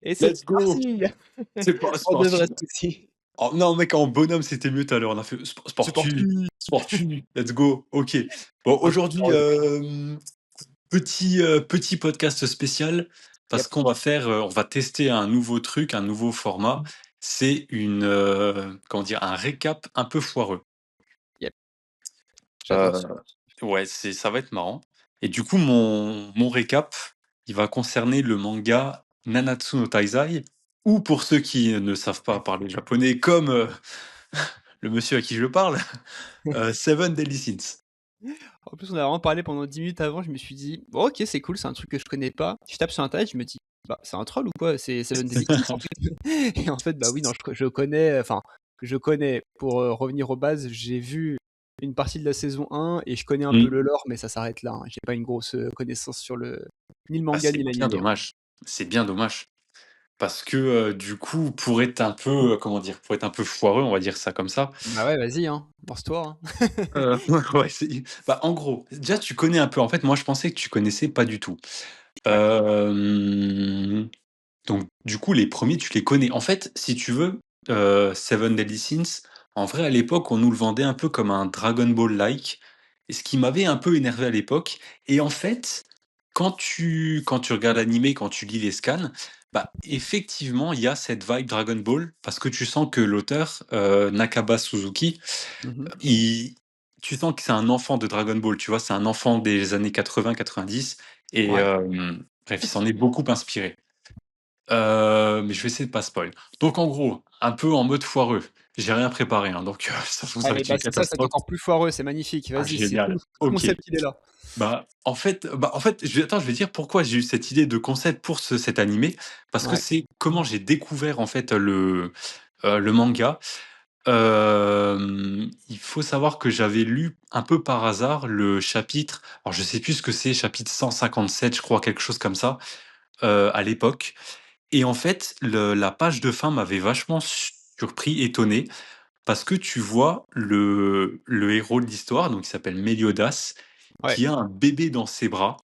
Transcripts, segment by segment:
et c'est Let's go! parti C'est pas pour de vrais sportif. soucis. Oh non, mec, en bonhomme, c'était mieux tout à l'heure. On a fait C'est sportu, parti! sportu, let's go. OK. Bon, Oh, je aujourd'hui, rigole. petit podcast spécial parce Yep, qu'on va faire, on va tester un nouveau truc, un nouveau format. C'est comment dire? Un récap un peu foireux. yep, j'adore Heu, ce ouais, ça va être marrant et du coup, mon récap, il va concerner le manga Nanatsu no Taizai ou pour ceux qui ne savent pas parler japonais comme, le monsieur à qui je parle, Seven Deadly Sins. En plus, on a vraiment parlé pendant 10 minutes avant, je me suis dit: «Bon OK, c'est cool, c'est un truc que je connais pas». Je tape sur internet, je me dis: «Bah, c'est un troll ou quoi? C'est Seven Deadly Sins en fait?» Et en fait, bah oui, non, je connais, enfin, je connais pour, revenir aux bases, j'ai vu une partie de la saison 1 et je connais un peu Mmh. le lore, mais ça s'arrête là, hein. J'ai pas une grosse, connaissance sur le ni le Ah, manga c'est ni bien l'animé, hein. dommage. C'est bien dommage parce que, du coup, pour être un peu, comment dire? Pour être un peu foireux, on va dire ça comme ça, Bah ouais, vas-y, hein, lance-toi, hein. ouais, bah, en gros, déjà tu connais un peu. En fait, moi, je pensais que tu connaissais pas du tout. Ouais. Hem, donc du coup, les premiers tu les connais. En fait, si tu veux, Seven Deadly Sins, en vrai, à l'époque, on nous le vendait un peu comme un Dragon Ball-like et ce qui m'avait un peu énervé à l'époque et en fait, quand tu regardes l'animé, quand tu lis les scans, bah, effectivement, il y a cette vibe Dragon Ball parce que tu sens que l'auteur, Nakaba Suzuki, Mmh. il tu sens que c'est un enfant de Dragon Ball, tu vois? C'est un enfant des années 80-90 et Ouais. bref, il s'en est beaucoup inspiré. Mais je vais essayer de pas spoil. Donc en gros, un peu en mode foireux. J'ai rien préparé, hein, donc ça se trouve, ça va Allez, être bah, une c'est ça, c'est catastrophe. encore plus foireux, c'est magnifique. Ah Vas-y, c'est tout génial, le OK. concept, il est là. En fait, je vais dire pourquoi j'ai eu cette idée de concept pour cet animé. Parce que Ouais. c'est comment j'ai découvert en fait le manga. Il faut savoir que j'avais lu un peu par hasard le chapitre, alors je sais plus ce que c'est, chapitre 157 je crois, quelque chose comme ça, à l'époque et en fait la page de fin m'avait vachement surpris, étonné parce que tu vois le héros de l'histoire, donc il s'appelle Meliodas, Ouais. qui a un bébé dans ses bras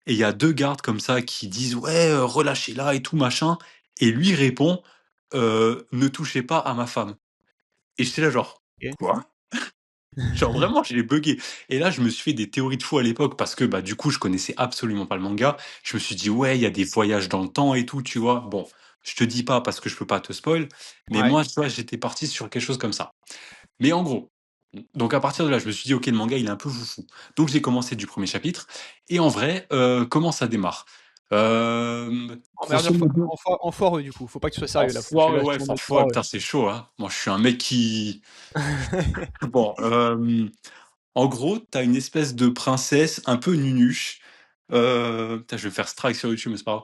et il y a 2 gardes comme ça qui disent: «Ouais, relâchez-la et tout machin» et lui répond: «Ne touchez pas à ma femme» et j'étais là genre: OK. «Quoi?» Genre vraiment, j'ai buggé et là, je me suis fait des théories de fou à l'époque parce que, bah, du coup, je connaissais absolument pas le manga. Je me suis dit: «Ouais, il y a des voyages dans le temps et tout», tu vois? Bon, je te dis pas parce que je peux pas te spoil, mais Ouais. moi, tu vois, j'étais parti sur quelque chose comme ça. Mais en gros, donc à partir de là, je me suis dit: «OK, le manga, il est un peu foufou». Donc j'ai commencé du premier chapitre et en vrai, comment ça démarre? Grosso Emmerdeur fo modo en foireux du coup, faut pas que tu sois sérieux là, enfoiré, je ouais, suis en mode enfoiré, foireux. putain, c'est chaud, hein. Moi, je suis un mec qui bon, en gros, tu as une espèce de princesse un peu nunuche, putain, je vais me faire strike sur YouTube, mais c'est pas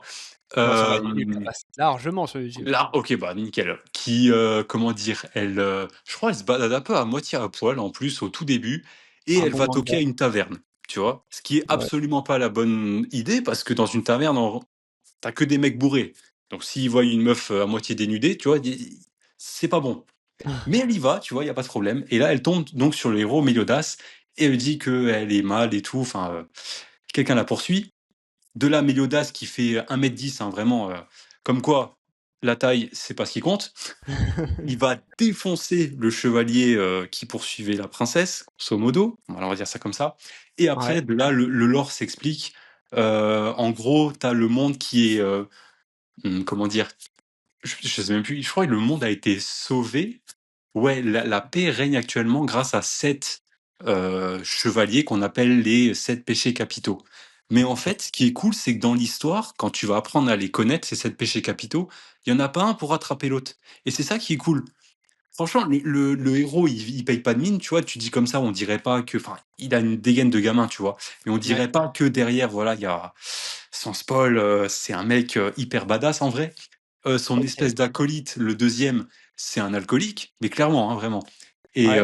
Non, ça va, grave. YouTube, ça passe largement sur YouTube. Là, OK, bah, nickel. Qui, comment dire? Elle, je crois, elle se balade un peu à moitié à poil, en plus, au tout début et Un elle bon va toquer manga. à une taverne, tu vois? Ce qui est Ouais. absolument pas la bonne idée parce que dans une taverne, tu que des mecs bourrés. Donc s'ils voient une meuf, à moitié dénudée, tu vois, i c'est pas bon. Mais elle y va, tu vois, il y a pas de problème et là, elle tombe donc sur le héros Méliodas et elle dit qu'elle est mal et tout, enfin, quelqu'un la poursuit. De là, Méliodas qui fait 1 m 10, hein, vraiment, comme quoi la taille, c'est pas ce qui compte. Il va défoncer le chevalier, qui poursuivait la princesse, grosso modo, voilà, on va dire ça comme ça et Ouais. après de là, le lore s'explique. En gros, tu as le monde qui est, comment dire? Je sais même plus, je crois que le monde a été sauvé. Ouais, la paix règne actuellement grâce à 7 chevaliers qu'on appelle les 7 péchés capitaux. Mais en OK. fait, ce qui est cool, c'est que dans l'histoire, quand tu vas apprendre à les connaître, ces 7 péchés capitaux, il y en a pas un pour rattraper l'autre et c'est ça qui est cool. Franchement, le héros, il paye pas de mine, tu vois? Tu dis comme ça, on dirait pas que enfin, il a une dégaine de gamin, tu vois? Mais on Ouais. dirait pas que derrière, voilà, il y a sans spoil, c'est un mec, hyper badass en vrai. Son OK. espèce d'acolyte, le deuxième, c'est un alcoolique, mais clairement, hein, vraiment et Ouais.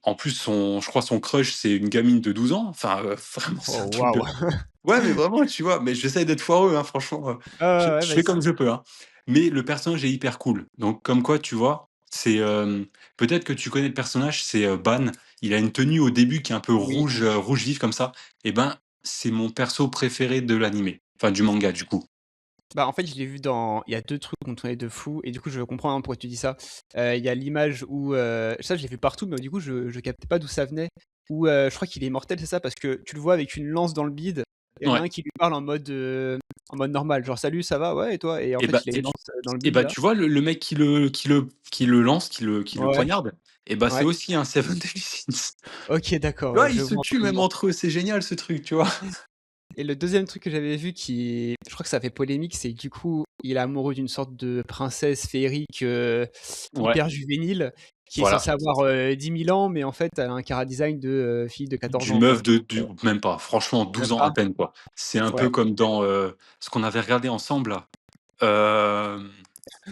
en plus je crois son crush, c'est une gamine de 12 ans. Enfin, vraiment, c'est Oh un truc de waouh! ouais, mais vraiment, tu vois? Mais j'essaie d'être foireux, hein, franchement, Ouais, ouais, je ouais, je fais vas-y. comme je peux, hein. Mais le personnage est hyper cool. Donc comme quoi, tu vois? C'est, peut-être que tu connais le personnage, c'est, Ban. Il a une tenue au début qui est un peu Oui. rouge, rouge vif comme ça et ben, c'est mon perso préféré de l'animé, enfin du manga, du coup. Bah, en fait, je l'ai vu dans il y a 2 trucs qui m'ont tourné de fou et du coup, je comprends, hein, pourquoi tu dis ça. Il y a l'image où, ça, je l'ai vu partout, mais du coup, je captais pas d'où ça venait. Où, je crois qu'il est immortel, c'est ça? Parce que tu le vois avec une lance dans le bide, il y en a Ouais. un qui lui parle en mode normal, genre: «Salut, ça va? Ouais et toi?» et en Et fait, bah il a et une lance, dans le et bide bah, là. tu vois le mec qui le lance, qui le Ouais, poignarde, et bah, c'est ouais. aussi un Seven Deadly Sins. OK, d'accord, Tu vois, ouais, ils je se vois tuent même vraiment. entre eux, c'est génial ce truc, tu vois? Et le deuxième truc que j'avais vu qui je crois que ça fait polémique, c'est que du coup, il est amoureux d'une sorte de princesse féerique, Ouais, hyper juvénile, qui est censée voilà. avoir, 10 000 ans, mais en fait, elle a un chara-design de, fille de 14 D'une ans, quoi. meuf de du même pas, franchement Même 12 ans à pas? peine, quoi. C'est un Ouais. peu comme dans, ce qu'on avait regardé ensemble là. Hem,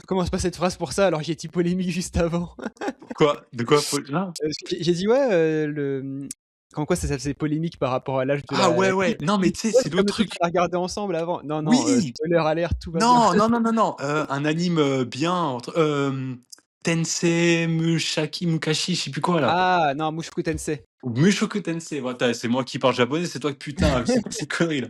Commence pas cette phrase pour ça, alors j'ai dit polémique juste avant. quoi? De quoi? Faut non? Parce que j'ai dit: «Ouais, comme quoi ça faisait polémique par rapport à l'âge de Ah la ouais, fille». ouais, non Il mais me tu dit: sais, «Ouais, c'est c'est comme l'autre le truc truc. qu'on a regardé ensemble avant». Non, non, Oui! spoiler alert, tout va bien. Non, non, non, non, non, un anime, bien entre Tensei Mukashi, je sais plus quoi là. Ah non, Mushoku Tensei. Mushoku Tensei, voilà, c'est moi qui parle japonais, c'est toi que putain, c'est quoi ces conneries là?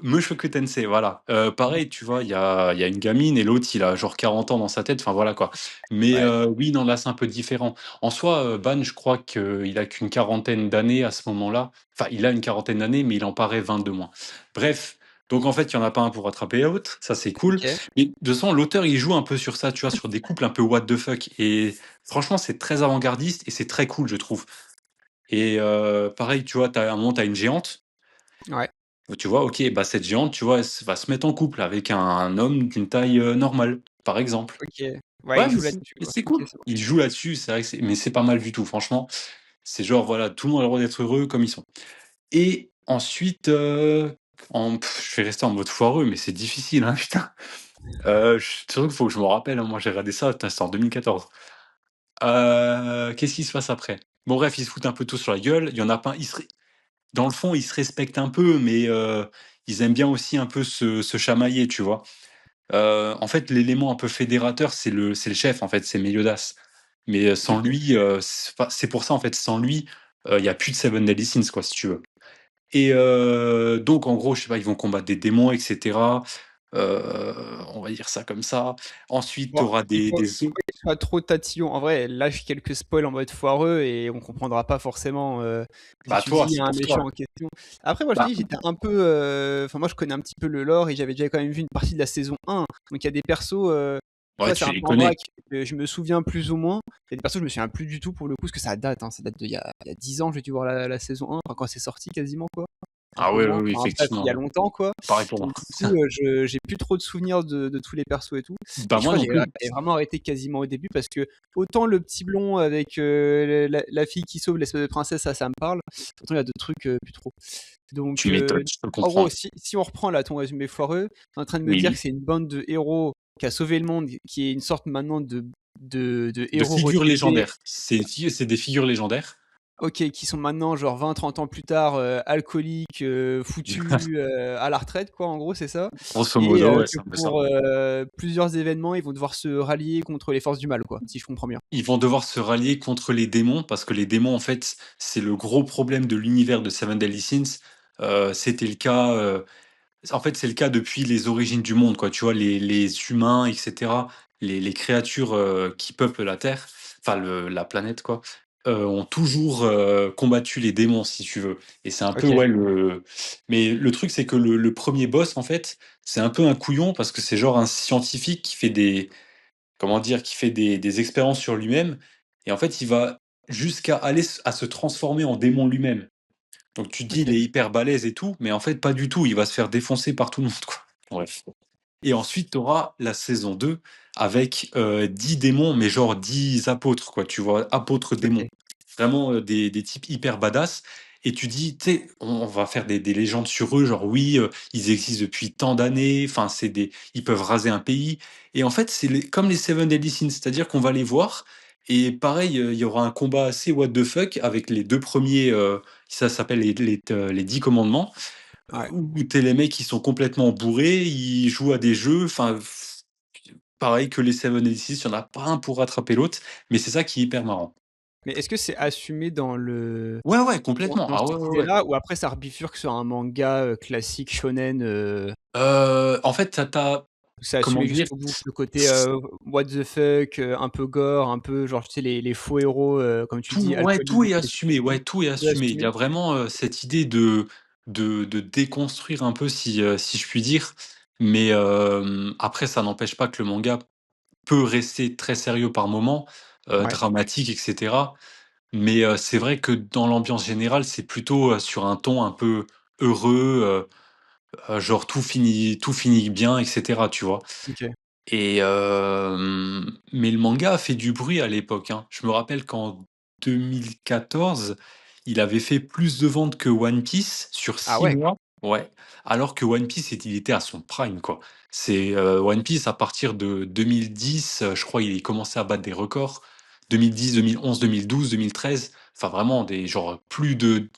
Mushoku Tensei, voilà. Pareil, tu vois, il y a une gamine et l'autre, il a genre 40 ans dans sa tête, enfin voilà quoi. Mais Ouais, oui, non, là, c'est un peu différent. En soi, Ban, je crois qu'il a qu'une quarantaine d'années à ce moment-là. Enfin, il a une quarantaine d'années, mais il en paraît 22 moins. Bref, donc en fait, il y en a pas un pour rattraper l'autre, ça c'est cool. OK, Mais de toute façon, l'auteur, il joue un peu sur ça, tu vois, sur des couples un peu what the fuck. Et franchement, c'est très avant-gardiste et c'est très cool, je trouve. Et pareil, tu vois, à un moment, tu as une géante, ouais, tu vois, OK, bah, cette géante, tu vois, elle va se mettre en couple avec un homme d'une taille, normale, par exemple. OK. Ouais, Ouais, il mais joue c'est là-dessus, mais quoi. c'est OK, cool. ça Il marche. joue là-dessus, c'est vrai que c'est pas mal du tout, franchement. C'est genre, voilà, tout le monde a le droit d'être heureux comme ils sont. Et ensuite, je vais rester en mode foireux, mais c'est difficile, hein, putain. Surtout qu'il faut que je me rappelle, hein, moi j'ai regardé ça, putain, c'était en 2014. Qu'est-ce qui se passe après? Bon bref, ils se foutent un peu tous sur la gueule, il y en a pas ils se dans le fond, ils se respectent un peu, mais ils aiment bien aussi un peu se chamailler, tu vois? En fait, l'élément un peu fédérateur, c'est le chef, en fait, c'est Meliodas. Mais sans OK. lui, c'est pour ça, en fait, sans lui, il y a plus de Seven Deadly Sins, quoi, si tu veux. Et donc en gros, je sais pas, ils vont combattre des démons et cetera, on va dire ça comme ça. Ensuite, tu Bon, auras des il faut qu'il soit trop tatillon. En vrai, lâche quelques spoils en mode foireux et on comprendra pas forcément, si bah, tu toi, dis il y c'est a un pour méchant toi. en question. Après, moi, je te Bah, dis, j'étais un peu, enfin, moi, je connais un petit peu le lore et j'avais déjà quand même vu une partie de la saison 1. Donc il y a des persos, tu ouais, vois, c'est tu un les peu en vrac, connais. je me souviens plus ou moins. Il y a des persos, je me souviens plus du tout pour le coup, parce que ça date, hein, ça date d'il y a 10 ans, j'ai dû voir la saison 1, enfin, quand c'est sorti quasiment, quoi. Un Ah peu ouais, moins, oui, oui, enfin bref, il y effectivement, a ouais. longtemps, quoi. Pareil pour Et moi. du coup, je j'ai plus trop de souvenirs de tous les persos et tout. Bah, Et je moi crois que non plus. j'avais vraiment arrêté quasiment au début parce que autant le petit blond avec, la fille qui sauve l'espèce de princesse, ça me parle, autant il y a d'autres trucs, plus trop. Donc, Tu m'étonnes, je peux le en gros, comprendre. si on reprend là ton résumé foireux, tu es en train de me Oui, dire que oui. c'est une bande de héros qui a sauvé le monde, qui est une sorte maintenant de De héros figures retraités. légendaires. C'est des figures légendaires. OK, qui sont maintenant genre 20-30 ans plus tard, alcooliques, foutus, à la retraite quoi, en gros, c'est ça? Grosso Et modo, ouais, que c'est un peu ça. pour, plusieurs événements, ils vont devoir se rallier contre les forces du mal quoi, si je comprends bien? Ils vont devoir se rallier contre les démons parce que les démons, en fait, c'est le gros problème de l'univers de Seven Deadly Sins. C'était le cas, en fait, c'est le cas depuis les origines du monde, quoi. Tu vois, les humains, et cetera, les créatures, qui peuplent la Terre, enfin la planète, quoi, ont toujours, combattu les démons, si tu veux. Et c'est un peu, OK, ouais, mais le truc, c'est que le 1er boss, en fait, c'est un peu un couillon parce que c'est genre un scientifique qui fait des comment dire? Qui fait des expériences sur lui-même et en fait, il va jusqu'à aller à se transformer en démon lui-même. Donc tu te dis: «Il OK, est hyper balèze et tout», mais en fait pas du tout, il va se faire défoncer par tout le monde, quoi. Bref. Et ensuite tu auras la saison 2 avec, 10 démons, mais genre 10 apôtres, quoi, tu vois? Apôtres démons. OK, Vraiment, des types hyper badass et tu dis, tu sais, on va faire des légendes sur eux, genre oui, ils existent depuis tant d'années, enfin ils peuvent raser un pays et en fait, c'est comme les Seven Deadly Sins, c'est-à-dire qu'on va les voir et pareil, il y aura un combat assez what the fuck avec les 2 premiers, ça s'appelle les 10 commandements, ouais. où tu les mecs qui sont complètement bourrés, ils jouent à des jeux, enfin, pareil que les Seven Deadly Sins, il y en a pas un pour rattraper l'autre, mais c'est ça qui est hyper marrant. Mais est-ce que c'est assumé Ouais, ouais, dans complètement. dans Ah ouais, cette ouais, ouais. idée-là ou après ça rebifurque sur un manga, classique shonen, En fait, tu as C'est comment assumé dire? jusqu'au bout. Le côté, what the fuck, un peu gore, un peu genre, tu sais, les faux héros, comme tu dis, Tout est alcoolisés et assumé, ouais, tout est tout est assumé. Il y assumé? a vraiment, cette idée de déconstruire un peu si je puis dire. Mais, après ça n'empêche pas que le manga peut rester très sérieux par moments, Ouais, dramatique et cetera. Mais, c'est vrai que dans l'ambiance générale, c'est plutôt, sur un ton un peu heureux, genre tout finit bien et cetera, tu vois? OK. Et mais le manga a fait du bruit à l'époque, hein. Je me rappelle qu'en 2014, il avait fait plus de ventes que One Piece sur Ah 6 ouais, mois. Ouais, alors que One Piece il était à son prime, quoi. C'est, One Piece à partir de 2010, je crois il commençait à battre des records. 2010, 2011, 2012, 2013, enfin vraiment des genre plus de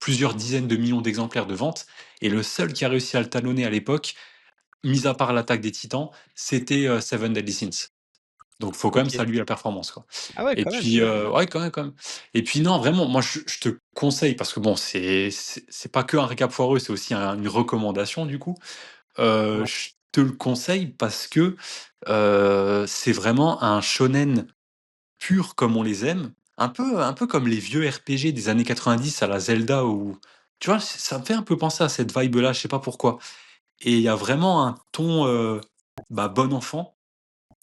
plusieurs dizaines de millions d'exemplaires de ventes et le seul qui a réussi à le talonner à l'époque, mis à part l'Attaque des Titans, c'était, Seven Deadly Sins. Donc faut quand même OK. saluer la performance, quoi. Ah ouais, Et quand même. puis, ouais, quand même, quand même. Et puis non, vraiment, moi je te conseille parce que bon, c'est pas que un récap foireux, c'est aussi une recommandation du coup. Ouais, Je te le conseille parce que, c'est vraiment un shonen pur comme on les aime, un peu comme les vieux RPG des années 90 à la Zelda ou tu vois? Ça me fait un peu penser à cette vibe-là, je sais pas pourquoi. Et il y a vraiment un ton, bah, bon enfant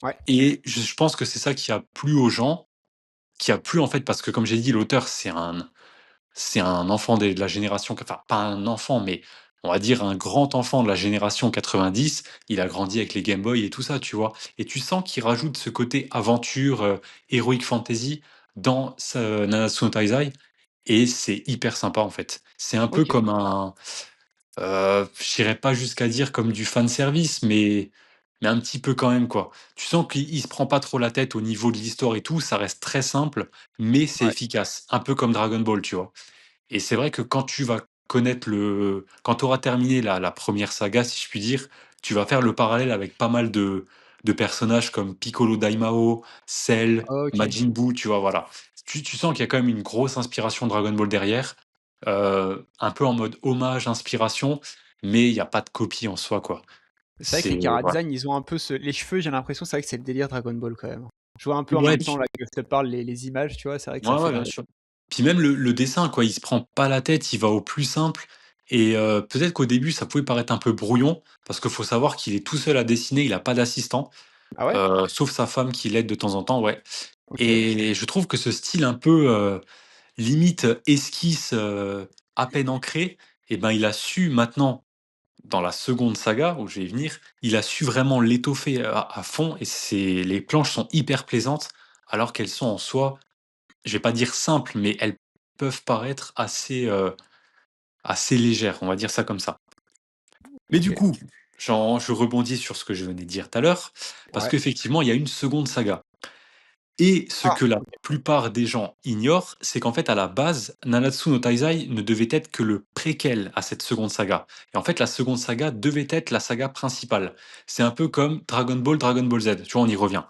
ouais, et je pense que c'est ça qui a plu aux gens, qui a plu en fait parce que comme j'ai dit l'auteur c'est un enfant de la génération enfin pas un enfant, mais on va dire un grand enfant de la génération 90. Il a grandi avec les Game Boy et tout ça, tu vois? Et tu sens qu'il rajoute ce côté aventure, heroic fantasy dans ce Nanatsu no Taizai et c'est hyper sympa en fait. C'est un peu OK. comme un j'irais pas jusqu'à dire comme du fanservice, mais un petit peu quand même, quoi. Tu sens qu'il se prend pas trop la tête au niveau de l'histoire et tout, ça reste très simple, mais c'est Ouais, efficace. Un peu comme Dragon Ball, tu vois? Et c'est vrai que quand tu vas connaître quand tu auras terminé la 1re saga, si je puis dire, tu vas faire le parallèle avec pas mal de personnages comme Piccolo Daimao, Cell, OK. Majin Buu, tu vois? Voilà. Tu sens qu'il y a quand même une grosse inspiration Dragon Ball derrière, un peu en mode hommage, inspiration, mais il y a pas de copie en soi, quoi. C'est vrai que les C'est voilà. chara-design, ils ont un peu les cheveux, j'ai l'impression, c'est vrai que c'est le délire Dragon Ball quand même. Je vois un peu en Ouais, même temps là que je te parle les images, tu vois? C'est vrai que ouais, ça fait ouais, bien vraiment sûr. Puis même le dessin, quoi, il se prend pas la tête, il va au plus simple et peut-être qu'au début, ça pouvait paraître un peu brouillon parce qu'il faut savoir qu'il est tout seul à dessiner, il a pas d'assistant, ah ouais? sauf sa femme qui l'aide de temps en temps, ouais OK. et je trouve que ce style un peu, limite, esquisse, à peine ancré et ben, il a su maintenant, dans la seconde saga où je vais y venir, il a su vraiment l'étoffer à fond et les planches sont hyper plaisantes alors qu'elles sont en soi je vais pas dire simples, mais elles peuvent paraître assez légères, on va dire ça comme ça. Mais du OK. coup, je rebondis sur ce que je venais de dire tout à l'heure, parce Ouais. qu'effectivement, il y a une seconde saga. Et ce Ah! que la OK. plupart des gens ignorent, c'est qu'en fait, à la base, Nanatsu no Taizai ne devait être que le préquel à cette seconde saga. Et en fait, la seconde saga devait être la saga principale. C'est un peu comme Dragon Ball, Dragon Ball Z. Tu vois, on y revient.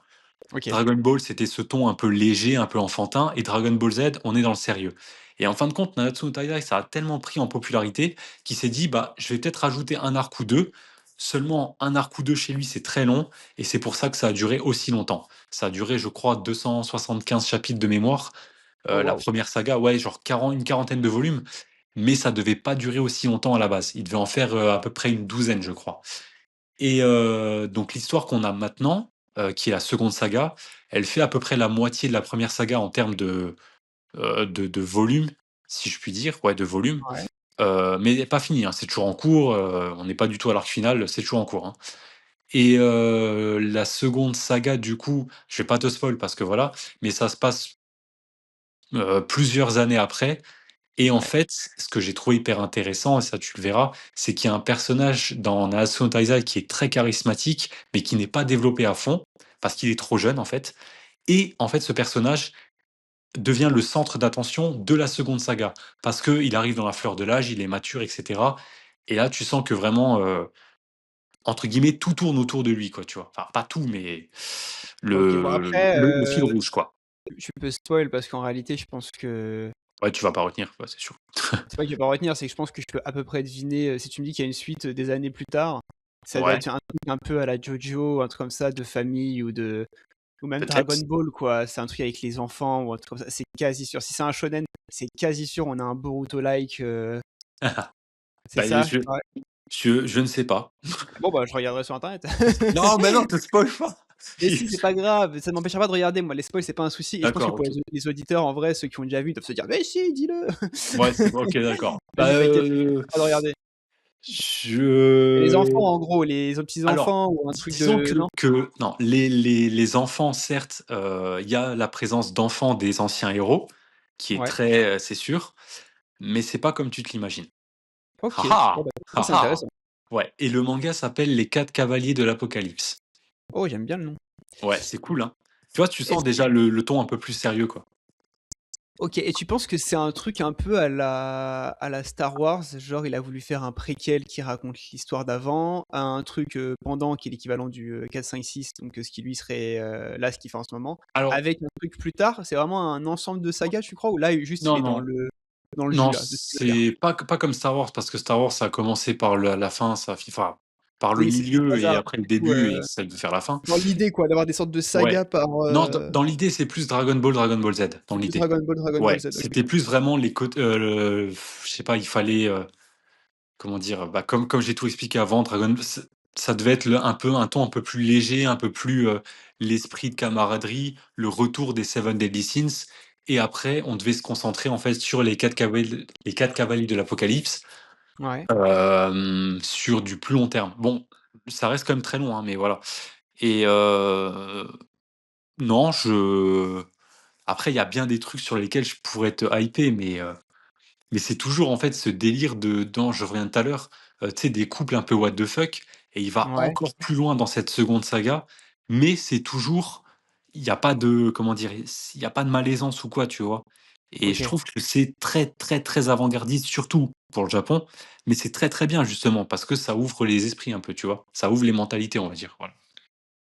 OK. Dragon Ball, c'était ce ton un peu léger, un peu enfantin, et Dragon Ball Z, on est dans le sérieux. Et en fin de compte, Nanatsu no Taizai, ça a tellement pris en popularité qu'il s'est dit, bah, je vais peut-être rajouter un arc ou deux. Seulement, un arc ou deux chez lui, c'est très long, et c'est pour ça que ça a duré aussi longtemps. Ça a duré, je crois, 275 chapitres de mémoire. Oh La waouh! première saga, ouais, genre une quarantaine de volumes, mais ça devait pas durer aussi longtemps à la base. Il devait en faire à peu près une douzaine, je crois. Et donc l'histoire qu'on a maintenant, qui est la seconde saga, elle fait à peu près la moitié de la première saga en termes de volume, si je puis dire, ouais, de volume, Ouais. mais pas fini, hein, c'est toujours en cours, on n'est pas du tout à l'arc final, c'est toujours en cours, hein. Et la seconde saga, du coup, je vais pas te spoil parce que voilà, mais ça se passe, plusieurs années après et en Ouais. fait, ce que j'ai trouvé hyper intéressant et ça tu le verras, c'est qu'il y a un personnage dans Nanatsu no Taizai qui est très charismatique, mais qui n'est pas développé à fond, parce qu'il est trop jeune en fait et en fait, ce personnage devient le centre d'attention de la seconde saga. Parce qu'il arrive dans la fleur de l'âge, il est mature et cetera et là, tu sens que vraiment, entre guillemets, «tout tourne autour de lui» quoi, tu vois? Enfin, pas tout, mais OK. Bon après, le fil rouge quoi. tu peux spoil parce qu'en réalité, je pense que Ouais, tu vas pas retenir, ouais, c'est sûr. c'est pas que je vais pas retenir, c'est que je pense que je peux à peu près deviner, si tu me dis qu'il y a une suite, des années plus tard, Ça doit Ouais, être un truc un peu à la JoJo, un truc comme ça de famille ou même Dragon peut-être. Ball quoi, c'est un truc avec les enfants ou un truc comme ça, c'est quasi sûr. Si c'est un shonen, c'est quasi sûr on a un Boruto-like, c'est Bah, ça? Ouais. je ne sais pas. Bon bah, je regarderai sur internet. Non, mais non, te spoil pas! Mais si, c'est pas grave, ça ne m'empêchera pas de regarder moi, les spoils c'est pas un souci et je pense que D'accord, pour OK. les auditeurs en vrai, ceux qui ont déjà vu, ils doivent se dire: «Mais si, dis-le!» Ouais, c'est OK, d'accord. Bah, Vas-y t'inquiète, pas de regarder. Et les enfants je en gros, les petits alors, enfants ou un truc disons de non? que non, les enfants certes, il y a la présence d'enfants des anciens héros, qui est Ouais, très, c'est sûr, mais c'est pas comme tu te l'imagines. Ha OK. Bon ha! bah, ça Ha c'est ha! intéressant. Ouais, et le manga s'appelle Les 4 cavaliers de l'Apocalypse. Oh, j'aime bien le nom. Ouais, c'est cool, hein. Tu vois, tu sens Est-ce déjà le ton un peu plus sérieux, quoi. OK et tu penses que c'est un truc un peu à la Star Wars? Genre il a voulu faire un préquel qui raconte l'histoire d'avant, un truc, pendant qui est l'équivalent du, 4, 5, 6 donc ce qui lui serait, là, ce qu'il fait en ce moment, Alors avec un truc plus tard? C'est vraiment un ensemble de sagas, tu crois? Ou là, juste il non, est non. dans le jus Non, là, de ce qu'il veut faire? c'est pas comme Star Wars, parce que Star Wars, ça a commencé par la fin, ça a enfin, par le Oui, c'est du milieu et hasard après le du coup, début et ça veut faire la fin. dans l'idée quoi, d'avoir des sortes de Ouais. sagas par, Non, dans l'idée, c'est plus Dragon Ball Z, dans c'est plus l'idée. Dragon Ball Ouais, Z, OK. c'était plus vraiment les côtés, je sais pas, il fallait, comment dire? Bah, comme j'ai tout expliqué avant, Dragon ça devait être un peu un ton un peu plus léger, un peu plus, l'esprit de camaraderie, le retour des Seven Deadly Sins et après on devait se concentrer en fait sur les 4 cavaliers de l'Apocalypse, Ouais, sur du plus long terme. Bon, ça reste quand même très long, hein, mais voilà et non, je après il y a bien des trucs sur lesquels je pourrais te hyper, mais c'est toujours en fait ce délire de dont je reviens tout à l'heure, tu sais des couples un peu what the fuck et il va ouais, encore plus loin dans cette seconde saga, mais c'est toujours il y a pas de comment dire? Il y a pas de malaisance ou quoi, tu vois? Et je OK. trouve que c'est très, très, très avant-gardiste, surtout pour le Japon, mais c'est très, très bien justement parce que ça ouvre les esprits un peu, tu vois? Ça ouvre les mentalités, on va dire, voilà.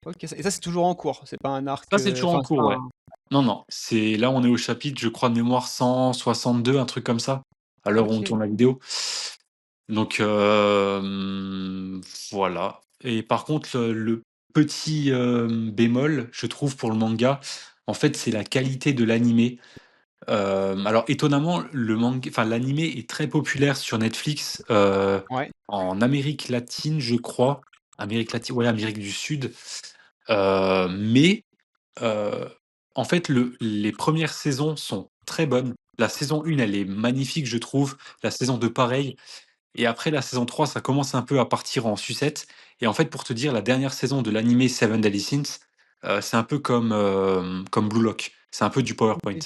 OK, ça et ça, c'est toujours en cours? C'est pas un arc, Ça, c'est toujours en enfin, c'est cours, pas ouais. un Non, non, c'est là, on est au chapitre, je crois de mémoire 162, un truc comme ça, à l'heure où on OK. tourne la vidéo. Donc voilà et par contre, le petit, bémol, je trouve pour le manga, en fait, c'est la qualité de l'animé. Alors étonnamment, l'animé est très populaire sur Netflix, Ouais, en Amérique latine, je crois. Amérique latine, ouais, Amérique du Sud, mais Heu, en fait, les premières saisons sont très bonnes. La saison 1, elle est magnifique, je trouve. La saison 2, pareil et après la saison 3, ça commence un peu à partir en sucette et en fait, pour te dire, la dernière saison de l'animé Seven Deadly Sins, c'est un peu comme, comme Blue Lock. C'est un peu du PowerPoint OK.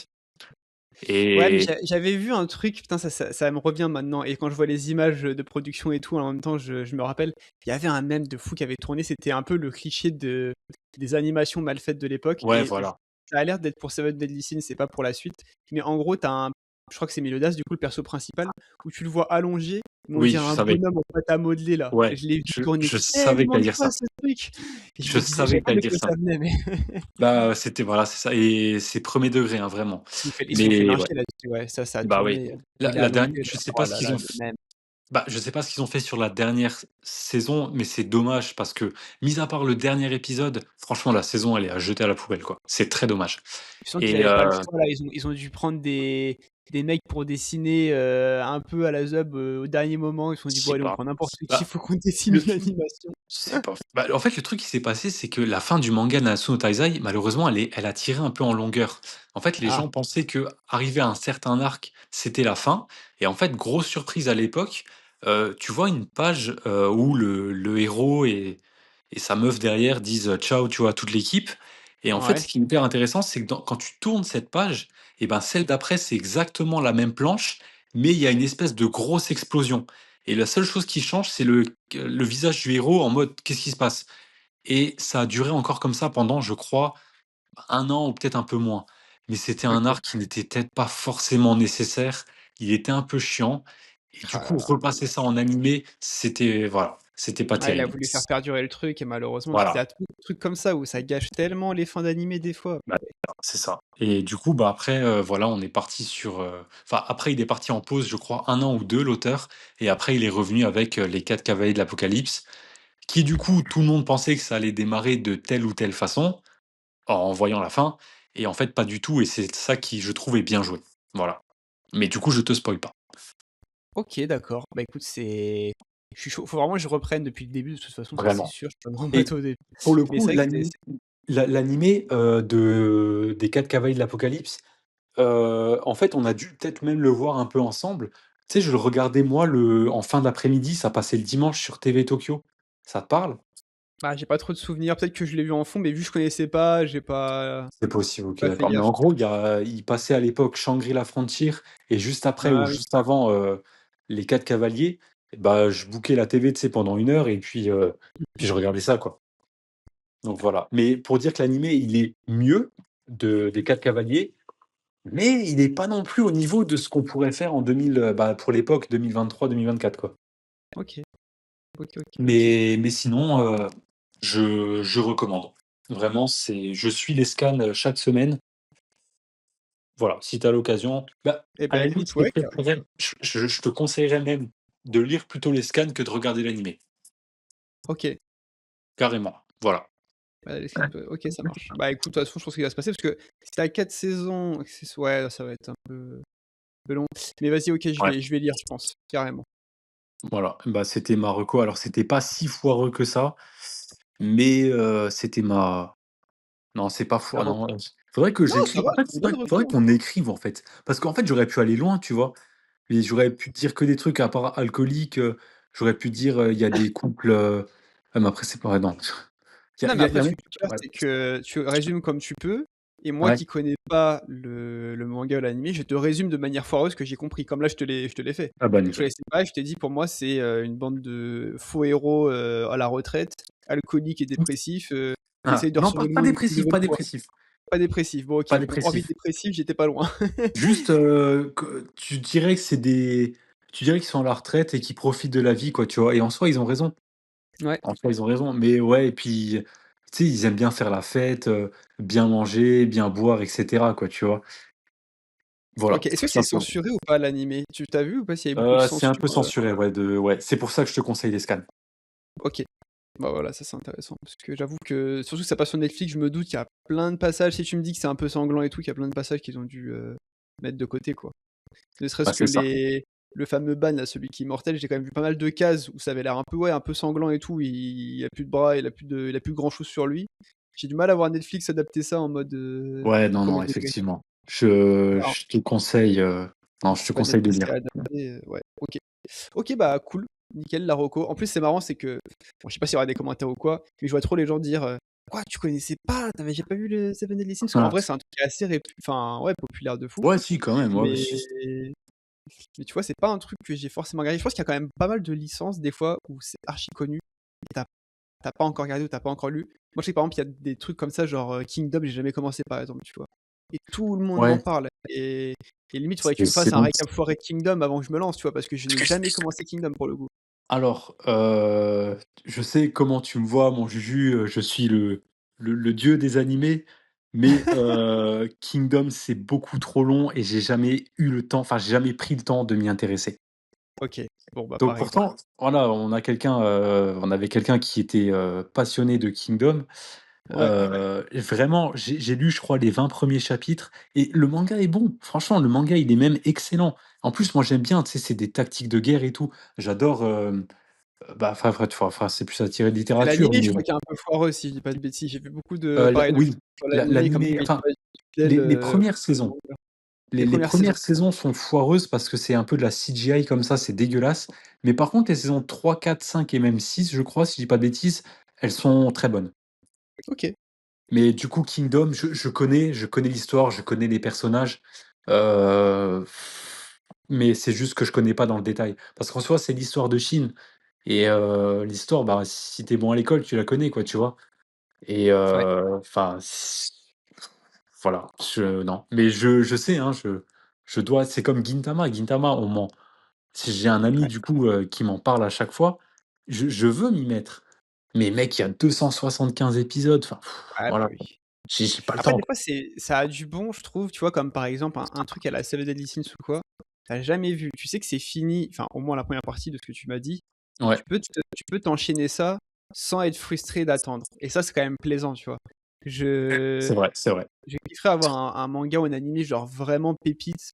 Ouais, mais et j'avais vu un truc, putain, ça me revient maintenant et quand je vois les images, de production et tout, en même temps, je me rappelle, il y avait un mème de fou qui avait tourné, c'était un peu le cliché des animations mal faites de l'époque ouais, et voilà. ça a l'air d'être pour Seven Deadly Sins, c'est pas pour la suite, mais en gros, je crois que c'est Meliodas, du coup, le perso principal, où tu le vois allongé, mais on Oui, dirait je un savais. bonhomme en pâte à modeler là. Ouais, Je l'ai vu tourner je savais que tellement tu de dire fois ça. ce truc et je Je me disais je savais savais que tu pas de dire quoi ça. ça venait, mais Bah, c'était voilà, c'est ça et c'est premier degré, hein, vraiment. ils se sont fait Mais ouais, lyncher là-dessus, ouais, ça a bah, oui. tourné, La il est la allongé dernière je là, sais oh pas ce là qu'ils là, ont le mème. Bah, je sais pas ce qu'ils ont fait sur la dernière saison, mais c'est dommage parce que, mis à part le dernier épisode, franchement, la saison, elle est à jeter à la poubelle, quoi. C'est très dommage. Je sens qu'ils Et avaient pas le choix là, ils ont dû prendre des mecs pour dessiner, un peu à la Zub, au dernier moment. Ils se sont dit: je «Bon sais allez, on pas. prend n'importe qui, Bah, faut qu'on dessine le une animation». je sais pas. Bah, en fait, le truc qui s'est passé, c'est que la fin du manga Nanatsu no Taizai, malheureusement, elle a tiré un peu en longueur. En fait, les Ah, gens pensaient qu'arrivé à un certain arc, c'était la fin. Et en fait, grosse surprise à l'époque, tu vois une page, où le héros et sa meuf derrière disent, «Ciao», tu vois, à toute l'équipe. Et en fait, ouais, ce qui est hyper intéressant, c'est que quand tu tournes cette page, et ben, celle d'après, c'est exactement la même planche, mais il y a une espèce de grosse explosion. Et la seule chose qui change, c'est le visage du héros en mode: «Qu'est-ce qui se passe?» Et ça a duré encore comme ça pendant, je crois, 1 an ou peut-être un peu moins. Mais c'était un OK. arc qui n'était peut-être pas forcément nécessaire. Il était un peu chiant et du Ah là coup, là. repasser ça en animé, c'était voilà, c'était pas Ouais, il a terrible. voulu faire perdurer le truc et malheureusement, tu Voilà, as trop de trucs comme ça où ça gâche tellement les fins d'animé des fois. bah, c'est ça et du coup, bah, après, voilà, on est parti sur, enfin, après il est parti en pause, je crois 1 an ou 2 l'auteur et après il est revenu avec, Les 4 cavaliers de l'Apocalypse qui du coup, tout le monde pensait que ça allait démarrer de telle ou telle façon, en voyant la fin et en fait pas du tout et c'est ça qui, je trouve, est bien joué. Voilà. Mais du coup, je te spoil pas. OK, d'accord. Bah, écoute, je suis chaud. Faut vraiment que je reprenne depuis le début de toute façon, ça c'est Vraiment. sûr, je peux me Et remettre au début. pour le Mais coup, c'est vrai que c'est l'animé, des 4 cavaliers de l'Apocalypse, en fait, on a dû peut-être même le voir un peu ensemble. Tu sais, je le regardais moi le en fin d'après-midi, ça passait le dimanche sur TV Tokyo. Ça te parle? j'ai pas trop de souvenirs, peut-être que je l'ai vu en fond, mais vu que je connaissais pas, C'est possible, OK, pas fait d'accord. Mais gaffe. en gros, il passait à l'époque Shangri-La Frontier et juste après ou Ah oui, juste avant, Les 4 cavaliers, et bah, je bookais la TV, tu sais, pendant 1 heure et puis je regardais ça, quoi. Donc voilà. Mais pour dire que l'animé, il est mieux des 4 cavaliers, mais il est pas non plus au niveau de ce qu'on pourrait faire en 2000, bah, pour l'époque 2023-2024, quoi. OK, OK. Mais sinon, je recommande. Vraiment, je suis les scans, chaque semaine. Voilà, si tu as l'occasion, bah, Et à bah, la limite, écoute, ouais, je te conseillerais même de lire plutôt les scans que de regarder l'animé. OK. Carrément, voilà. Bah, les films, OK, ça marche. Bah, écoute, de toute façon, je pense qu'il va se passer parce que si tu 4 saisons et que ouais, ça va être un peu long. Mais vas-y, OK, Ouais. je vais lire, je pense, carrément. Voilà, bah, c'était ma reco. Alors c'était pas si foireux que ça, mais c'était ma non, c'est pas La foireux, non, reco. faudrait que Non, ça j'écrive. va, En fait, c'est une bonne faudrait reco, hein. qu'on écrive, en fait. Parce qu'en fait, j'aurais pu aller loin, tu vois? Mais j'aurais pu dire que des trucs à part alcoolique, j'aurais pu dire, il y a des couples, mais après c'est pas non. Non, mais Il y après, a ce même que tu peux faire, ouais, c'est que tu résumes comme tu peux et moi ouais. qui connais pas le manga ou l'anime, je te résume de manière foireuse ce que j'ai compris. Comme là, je te l'ai fait. Ah bah, Je nickel. connaissais pas, je t'ai dit pour moi, c'est, une bande de faux héros, à la retraite, alcooliques et dépressifs, qui Ah, essayent de non, sauver le monde une nouvelle pas fois. dépressif, Pas dépressifs, bon OK, pas bon, envie dépressif. dépressif, j'étais pas loin. Juste, que tu dirais qu'ils sont à la retraite et qu'ils profitent de la vie, quoi, tu vois? Et en soi, ils ont raison. Ouais. En soi, ils ont raison. Mais ouais, et puis, tu sais, ils aiment bien faire la fête, bien manger, bien boire et cetera, quoi, tu vois? Voilà, OK. Est-ce que tout c'est simplement. censuré ou pas l'animé? Tu as vu ou pas s'il y avait beaucoup de C'est un censure, peu censuré, ouais, ouais, c'est pour ça que je te conseille les scans. OK. Bah, voilà, ça c'est intéressant parce que j'avoue que surtout que ça passe sur Netflix, je me doute qu'il y a plein de passages, si tu me dis que c'est un peu sanglant et tout, qu'il y a plein de passages qu'ils ont dû, mettre de côté, quoi. Ne Bah, serait-ce que c'est ça. le fameux ban là, celui qui est mortel, j'ai quand même vu pas mal de cases où ça avait l'air un peu, ouais, un peu sanglant et tout, il a plus de bras, il a plus grand chose sur lui. J'ai du mal à voir Netflix adapter ça en mode, Ouais, non, non, 1er degré. effectivement. Enfin, Je te conseille, non, je te c'est pas conseille de Netflix qui lire. a adapté, ouais, OK. OK, bah, cool, nickel la reco. En plus, c'est marrant, c'est que bon, je sais pas s'il y aura des commentaires ou quoi, mais je vois trop les gens dire, «Quoi, tu connaissais pas? Tu avais jamais vu le Seven Deadly Sins?» Parce qu'en Ah. vrai, c'est un truc qui est assez enfin, ouais, populaire de fou, Ouais, si, quand même, ouais, mais si. tu vois, c'est pas un truc que j'ai forcément regardé. Je pense qu'il y a quand même pas mal de licences, des fois, où c'est archi connu et tu pas encore regardé ou tu pas encore lu. Moi, je sais que, par exemple, il y a des trucs comme ça, genre, Kingdom, j'ai jamais commencé, par exemple, tu vois? Et tout le monde m'en Ouais, parle et limite, il faudrait que tu me fasses c'est un bon. récap foiré de Kingdom avant que je me lance, tu vois? Parce que je n'ai jamais commencé Kingdom, pour le coup. Alors, je sais comment tu me vois, mon Juju, je suis le dieu des animés, mais Kingdom, c'est beaucoup trop long et j'ai jamais eu le temps, enfin, j'ai jamais pris le temps de m'y intéresser. OK. Bon, bah, Donc pareil, pareil. pourtant, voilà, on avait quelqu'un qui était, passionné de Kingdom. Ouais. Vraiment, j'ai lu, je crois, les 20 premiers chapitres et le manga est bon. Franchement, le manga, il est même excellent. En plus, moi, j'aime bien, tu sais, c'est des tactiques de guerre et tout. J'adore, bah, enfin, c'est plus attiré de Mais littérature, l'animé, je mais crois qu'il est un peu foireux, si je dis pas de bêtises. J'ai vu beaucoup de la pareil de oui, critiques sur l'animé, comme l'animé, quoi il est enfin, pas fidèle, les premières au saisons. manga. Les Les les premières saisons. 1res saisons sont foireuses parce que c'est un peu de la CGI comme ça, c'est dégueulasse. Mais par contre, les saisons 3, 4, 5 et même 6, je crois, si je dis pas de bêtises, elles sont très bonnes. OK. Mais du coup, Kingdom, je connais l'histoire, je connais les personnages, heu, mais c'est juste que je connais pas dans le détail. Parce qu'en soi, c'est l'histoire de Chine et l'histoire, bah, si tu es bon à l'école, tu la connais, quoi, tu vois? Et Ouais. enfin, voilà, non. Mais je sais, hein, je dois c'est comme Gintama. Gintama, on m'en si j'ai un ami, Ouais. du coup, qui m'en parle à chaque fois, je veux m'y mettre. Mais mec, il y a 275 épisodes, enfin, Ouais, bah, voilà, oui. j'ai pas le Après, temps. des fois, ça a du bon, je trouve, tu vois? Comme par exemple, un truc à la Seven Deadly Sins ou quoi, tu jamais vu. Tu sais que c'est fini, enfin, au moins la première partie de ce que tu m'as dit. Ouais, Tu peux t'enchaîner ça sans être frustré d'attendre et ça, c'est quand même plaisant, tu vois? Je C'est vrai, c'est vrai. je kifferais avoir un manga ou un animé genre vraiment pépite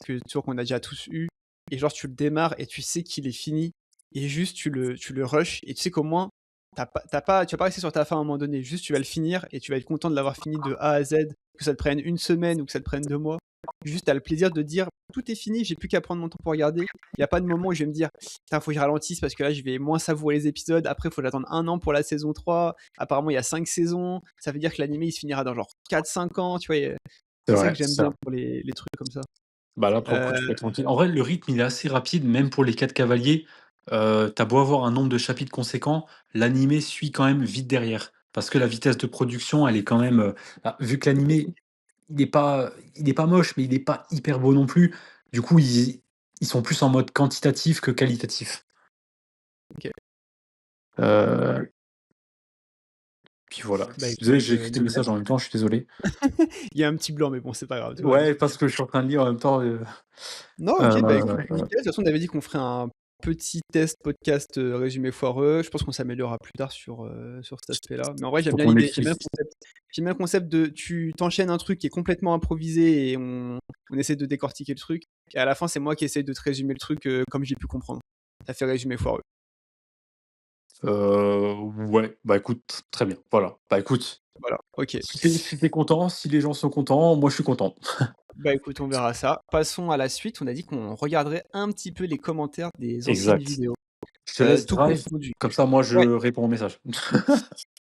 que tu vois qu'on a déjà tous eu et genre tu le démarres et tu sais qu'il est fini et juste tu le rushes et tu sais qu'au moins tu vas pas rester sur ta fin à un moment donné, juste tu vas le finir et tu vas être content de l'avoir fini de A à Z, que ça te prenne une semaine ou que ça te prenne 2 mois. Juste tu as le plaisir de dire: «Tout est fini, j'ai plus qu'à prendre mon temps pour regarder». Il y a pas de moment où je vais me dire: «Putain, faut que je ralentisse parce que là, je vais moins savourer les épisodes. Après, faut que j'attende 1 an pour la saison 3. Apparemment, il y a 5 saisons. Ça veut dire que l'animé, il se finira dans genre 4 5 ans». Tu vois? C'est C'est ça vrai, que j'aime c'est bien vrai. pour les trucs comme ça. Bah, là, pour le coup, tu peux être tranquille. En vrai, le rythme, il est assez rapide, même pour les 4 cavaliers. Tu beau avoir un nombre de chapitres conséquent, l'animé suit quand même vite derrière. Parce que la vitesse de production, elle est quand même, vu que l'animé, il est pas moche, mais il est pas hyper beau non plus. Du coup, ils sont plus en mode quantitatif que qualitatif. OK. Heu, Puis voilà. Bah, Désolé, écoute, j'ai écrit tes nickel. messages en même temps, je suis désolé. Il y a un petit blanc, mais bon, c'est pas grave, tout va bien. Ouais, parce que je suis en train de lire en même temps, Non, OK, bah, écoute, nickel. De toute façon, on avait dit qu'on ferait un petit test podcast, résumé foireux. Je pense qu'on s'améliorera plus tard sur cet aspect-là. Mais en vrai, j'aime faut bien qu'on l'idée. écrive. J'aime bien le concept de tu t'enchaînes un truc qui est complètement improvisé et on essaie de décortiquer le truc et à la fin, c'est moi qui essaie de te résumer le truc, comme j'ai pu comprendre. Ça fait résumé foireux. Ouais, bah, écoute, très bien, voilà. Bah, écoute, Voilà, OK. si tu content, si les gens sont contents, moi je suis content. Bah, écoute, on verra ça. Passons à la suite. On a dit qu'on regarderait un petit peu les commentaires des anciennes Exact. vidéos, Je te laisse tout drive, confondu. comme ça moi je Ouais. réponds aux messages.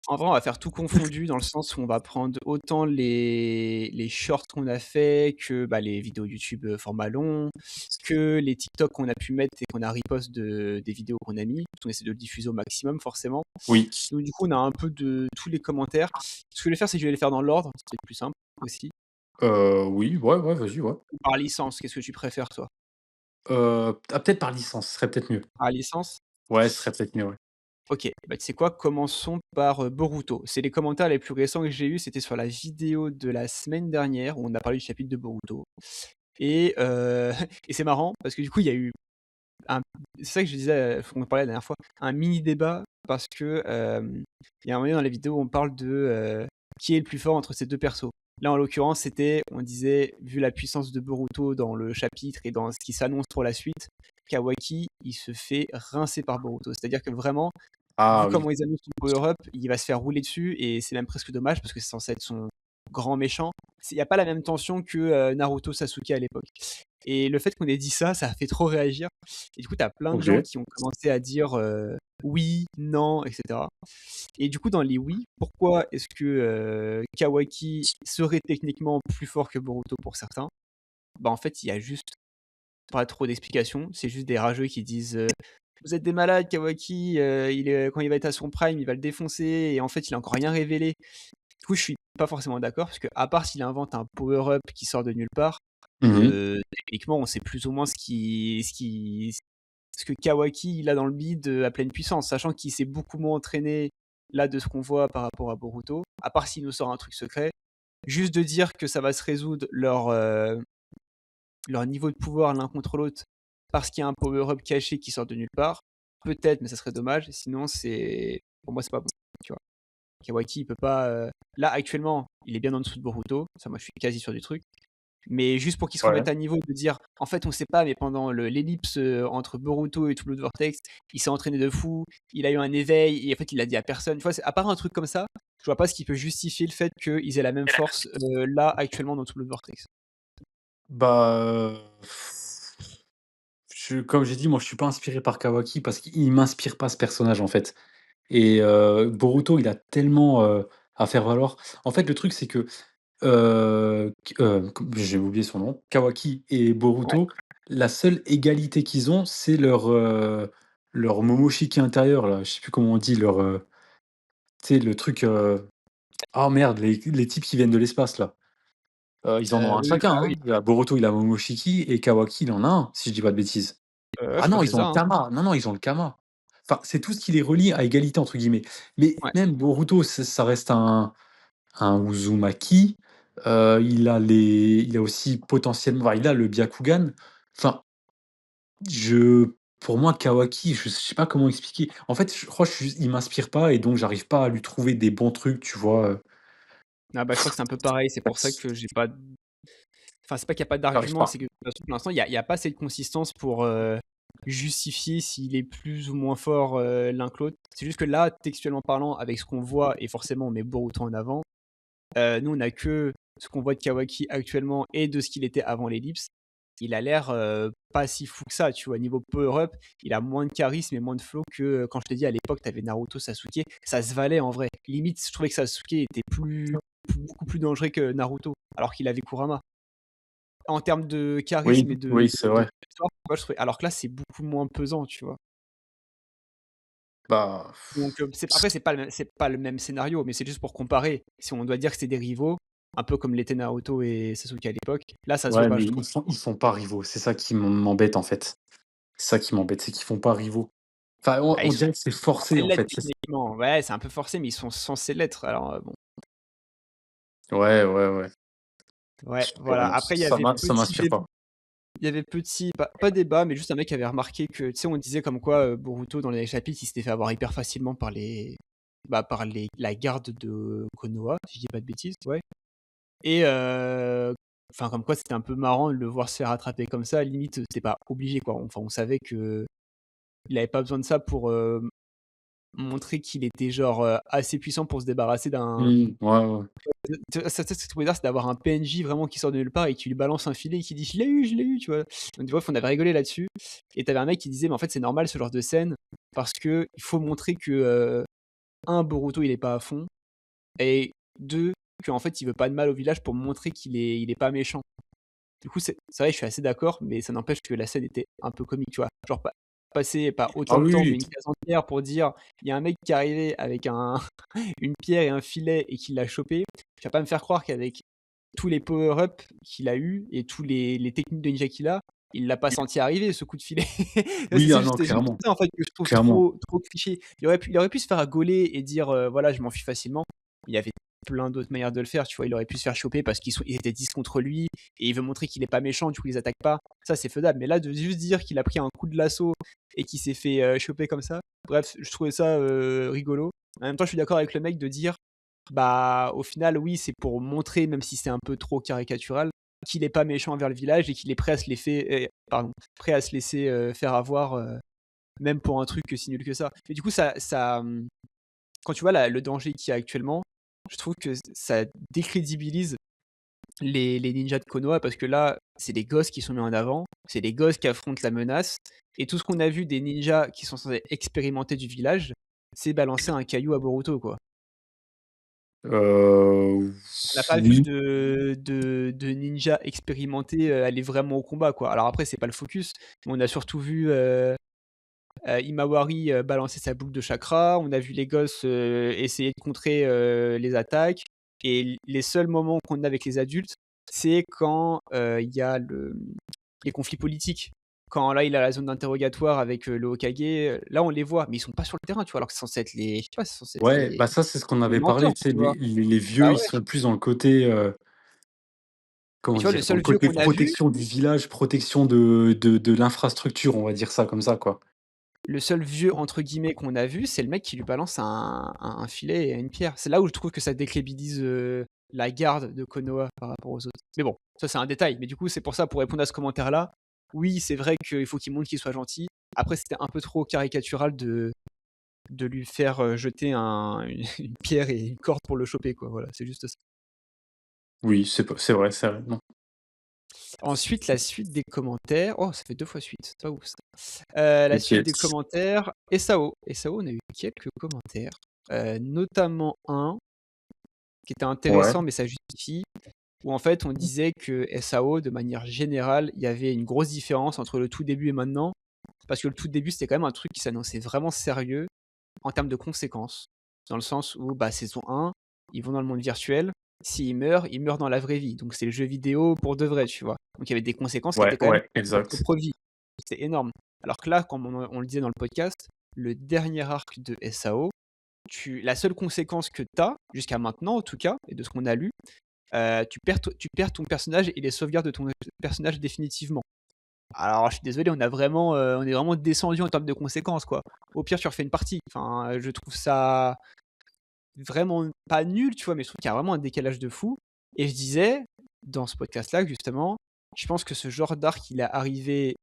En vrai, on va faire tout confondu dans le sens où on va prendre autant les shorts qu'on a fait que, bah, les vidéos YouTube, format long, que les TikTok qu'on a pu mettre et qu'on a repost des vidéos qu'on a mis. On essaie de le diffuser au maximum forcément. Oui. Donc du coup, on a un peu de tous les commentaires. Ce que je vais faire, c'est que je vais les faire dans l'ordre, c'est peut-être plus simple aussi. Oui, ouais, ouais, vas-y, ouais. Ou par licence, qu'est-ce que tu préfères toi? Peut-être par licence, ce serait peut-être mieux. Par licence? Ouais, ce serait peut-être mieux, ouais. OK, bah, tu sais quoi? Commençons par, Boruto. C'est les commentaires les plus récents que j'ai eus, c'était sur la vidéo de la semaine dernière où on a parlé du chapitre de Boruto et et c'est marrant parce que du coup, il y a eu un c'est ça que je disais, qu'on parlait la dernière fois, un mini débat parce que, il y a un moment donné dans la vidéo, on parle de, qui est le plus fort entre ces 2 persos. Là, en l'occurrence, on disait, vu la puissance de Boruto dans le chapitre et dans ce qui s'annonce pour la suite, Kawaki, il se fait rincer par Boruto. C'est-à-dire que vraiment, Ah vu oui. comment ils annoncent son power up, il va se faire rouler dessus et c'est même presque dommage parce que c'est censé être son grand méchant. Il y a pas la même tension que, Naruto Sasuke à l'époque et le fait qu'on ait dit ça, ça a fait trop réagir et du coup, tu as plein de gens OK. qui ont commencé à dire, «Oui», «Non» et cetera et du coup, dans les «oui», pourquoi est-ce que, Kawaki serait techniquement plus fort que Boruto pour certains? Bah, en fait, il y a juste pas trop d'explications. C'est juste des rageux qui disent, «Vous êtes des malades, Kawaki, quand il va être à son prime, il va le défoncer et en fait, il a encore rien révélé». Du coup, je suis pas forcément d'accord parce que à part s'il invente un power up qui sort de nulle part, Mmh. techniquement, on sait plus ou moins ce que Kawaki, il a dans le bide, à pleine puissance, sachant qu'il s'est beaucoup moins entraîné, là, de ce qu'on voit par rapport à Boruto. À part s'il nous sort un truc secret. Juste de dire que ça va se résoudre leur niveau de pouvoir l'un contre l'autre parce qu'il y a un power-up caché qui sort de nulle part. Peut-être, mais ça serait dommage. Sinon, pour moi, c'est pas bon, tu vois? Kawaki, il peut pas, là, actuellement, il est bien en dessous de Boruto. Ça, moi, je suis quasi sûr du truc. Mais juste pour qu'il se Ouais. remette à niveau, de dire: «En fait, on sait pas, mais pendant l'ellipse, entre Boruto et tout Blood Vortex, il s'est entraîné de fou, il a eu un éveil et en fait, il l'a dit à personne». Tu vois? C'est à part un truc comme ça, je vois pas ce qui peut justifier le fait qu'ils aient la même force, là, actuellement, dans tout Blood Vortex. Bah, comme j'ai dit, moi je suis pas inspiré par Kawaki parce qu'il m'inspire pas ce personnage, en fait. Et Boruto, il a tellement, à faire valoir. En fait, le truc, c'est que, j'ai oublié son nom, Kawaki et Ouais, Boruto, la seule égalité qu'ils ont, c'est leur Momoshiki intérieur là, je sais plus comment on dit, tu sais le truc, ah merde, les types qui viennent de l'espace là. Ils en ont un oui, bah, chacun, oui, hein. Boruto, il a Momoshiki et Kawaki, il en a un, si je dis pas de bêtises. je Ah crois non, que c'est ils ont ça, le hein. Kama. Non, non, ils ont le Kama. Enfin, c'est tout ce qui les relie à «égalité» entre guillemets. Mais Ouais. même Boruto, ça reste un Uzumaki. Il a aussi potentiellement, enfin, il a le Byakugan. Enfin, je pour moi, Kawaki, je sais pas comment expliquer. En fait, je crois que il m'inspire pas et donc j'arrive pas à lui trouver des bons trucs, tu vois? Ah bah, je crois que c'est un peu pareil, c'est pour ça que j'ai pas enfin, c'est pas qu'il y a pas J'arrive d'argument, pas. c'est que de toute façon, pour l'instant, il y a pas assez de consistance pour, justifier s'il est plus ou moins fort, l'un que l'autre. C'est juste que là, textuellement parlant, avec ce qu'on voit et forcément on met Boruto en avant, nous on a que ce qu'on voit de Kawaki actuellement et de ce qu'il était avant l'ellipse. Il a l'air, pas si fou que ça, tu vois? Niveau power up, il a moins de charisme et moins de flow que, quand je t'ai dit à l'époque, tu avais Naruto, Sasuke, ça se valait en vrai. Limite, je trouvais que Sasuke était beaucoup plus dangereux que Naruto, alors qu'il avait Kurama. En termes de Oui, charisme et oui, c'est de vrai. histoire, moi je trouvais alors que là, c'est beaucoup moins pesant, tu vois? Bah, Donc, c'est pas le même scénario, mais c'est juste pour comparer. Si on doit dire que c'est des rivaux, un peu comme l'étaient Naruto et Sasuke à l'époque, là, ça se voit ouais, pas, mais je trouve. ils sont pas rivaux. C'est ça qui m'embête, en fait. C'est ça qui m'embête, c'est qu'ils font pas rivaux. Enfin, Bah, on ils sont dirait que c'est censés forcé, en l'être fait. techniquement. Ouais, c'est un peu forcé, mais ils sont censés l'être. Alors, bon, Ouais, ouais, ouais. ouais, voilà. Non, Après, ça m'inspire pas. il y avait petit pas débat, mais juste un mec qui avait remarqué que, tu sais, on disait comme quoi, Boruto dans les chapitres, il s'était fait avoir hyper facilement par par la garde de Konoha, si je dis pas de bêtises, ouais. Et enfin, comme quoi c'était un peu marrant de le voir se faire attraper comme ça, limite, c'était pas obligé, quoi. Enfin, on savait qu'il avait pas besoin de ça pour, montrer qu'il était genre, assez puissant pour se débarrasser d'un Mmh, ouais, ouais. ça ce que tu pouvais dire, c'est d'avoir un PNJ vraiment qui sort de nulle part et qui lui balance un filet et qui dit: je l'ai eu», tu vois? Donc bref, on avait rigolé là-dessus et tu avais un mec qui disait: «Mais en fait, c'est normal ce genre de scène parce qu'il faut montrer que, 1 Boruto, il est pas à fond et 2 qu'en fait, il veut pas de mal au village pour montrer qu'il est pas méchant». Du coup, c'est vrai, je suis assez d'accord, mais ça n'empêche que la scène était un peu comique, tu vois? Genre passer pas Ah autant de oui, temps, mais oui. une case entière pour dire: «Il y a un mec qui est arrivé avec un une pierre et un filet et qui l'a chopé». Tu vas pas me faire croire qu'avec tous les power-up qu'il a eu et tous les techniques de ninja qu'il a, il l'a pas senti arriver ce coup de filet. Ouais, Oui, ah non, c'est juste clairement, ça en fait que je trouve clairement. trop cliché. Il aurait pu se faire gauler et dire, voilà, je m'enfuis facilement. Il y avait plein d'autres manières de le faire, tu vois? Il aurait pu se faire choper parce ils étaient 10 contre lui et il veut montrer qu'il est pas méchant, du coup, ils attaquent pas. Ça, c'est faisable. Mais là, de juste dire qu'il a pris un coup de lasso et qu'il s'est fait, choper comme ça, bref, je trouvais ça, rigolo. En même temps, je suis d'accord avec le mec de dire, bah, au final, oui, c'est pour montrer, même si c'est un peu trop caricatural, qu'il est pas méchant envers le village et qu'il est prêt à se prêt à se laisser, faire avoir, même pour un truc si nul que ça. Mais du coup, quand tu vois le danger qu'il y a actuellement, je trouve que ça décrédibilise les ninjas de Konoha parce que là, c'est des gosses qui sont mis en avant, c'est des gosses qui affrontent la menace et tout ce qu'on a vu des ninjas qui sont censés expérimenter du village, c'est balancer un caillou à Boruto, quoi. Heu, On n'a pas vu oui. de ninja expérimenté, aller vraiment au combat, quoi. Alors après, c'est pas le focus, mais on a surtout vu, Himawari, balancer sa boucle de chakra. On a vu les gosses, essayer de contrer, les attaques et les seuls moments qu'on a avec les adultes, c'est quand, il y a les conflits politiques. Quand là, il a la zone d'interrogatoire avec, le Hokage, là, on les voit, mais ils sont pas sur le terrain, tu vois? Alors que c'est censé être les je sais pas, c'est censé être Ouais, bah, ça, c'est ce qu'on les avait mentors, parlé, tu sais, tu vois? les vieux, Bah ils ouais sont plus dans le côté, et comment tu vois, le dire? Dans le seul vieux côté qu'on a vu protection du village, protection de l'infrastructure, on va dire ça comme ça, quoi. Le seul «vieux» entre guillemets qu'on a vu, c'est le mec qui lui balance un filet et une pierre. C'est là où je trouve que ça décrédibilise, la garde de Konoha par rapport aux autres. Mais bon, ça c'est un détail. Mais du coup, c'est pour ça, pour répondre à ce commentaire-là, oui, c'est vrai qu'il faut qu'il montre qu'il soit gentil. Après, c'était un peu trop caricatural de lui faire, jeter une pierre et une corde pour le choper, quoi. Voilà, c'est juste ça. Oui, c'est vrai, non. Ensuite, la suite des commentaires oh, ça fait 2 fois suite, c'est pas ouf ça. La suite des T'inquiète. commentaires, SAO. SAO, on a eu quelques commentaires, notamment un qui était Ouais, intéressant, mais ça justifie, où en fait on disait que SAO, de manière générale, il y avait une grosse différence entre le tout début et maintenant. Parce que le tout début, c'était quand même un truc qui s'annonçait vraiment sérieux en termes de conséquences. Dans le sens où, bah, saison 1, ils vont dans le monde virtuel, s'ils meurent, ils meurent dans la vraie vie. Donc c'est le jeu vidéo pour de vrai, tu vois? Donc il y avait des conséquences qui ouais, étaient quand même ouais, pour ta exact. propre vie. C'est énorme. Alors que là, comme on le disait dans le podcast, le dernier arc de SAO, la seule conséquence que tu as, jusqu'à maintenant en tout cas, et de ce qu'on a lu, tu perds ton personnage et les sauvegardes de ton personnage définitivement. alors je suis désolé, on est vraiment descendu en termes de conséquences, quoi. Au pire, tu refais une partie. Enfin, je trouve ça vraiment pas nul, tu vois? Mais je trouve qu'il y a vraiment un décalage de fou et je disais, dans ce podcast-là, que justement, je pense que ce genre d'arc, il est arrivé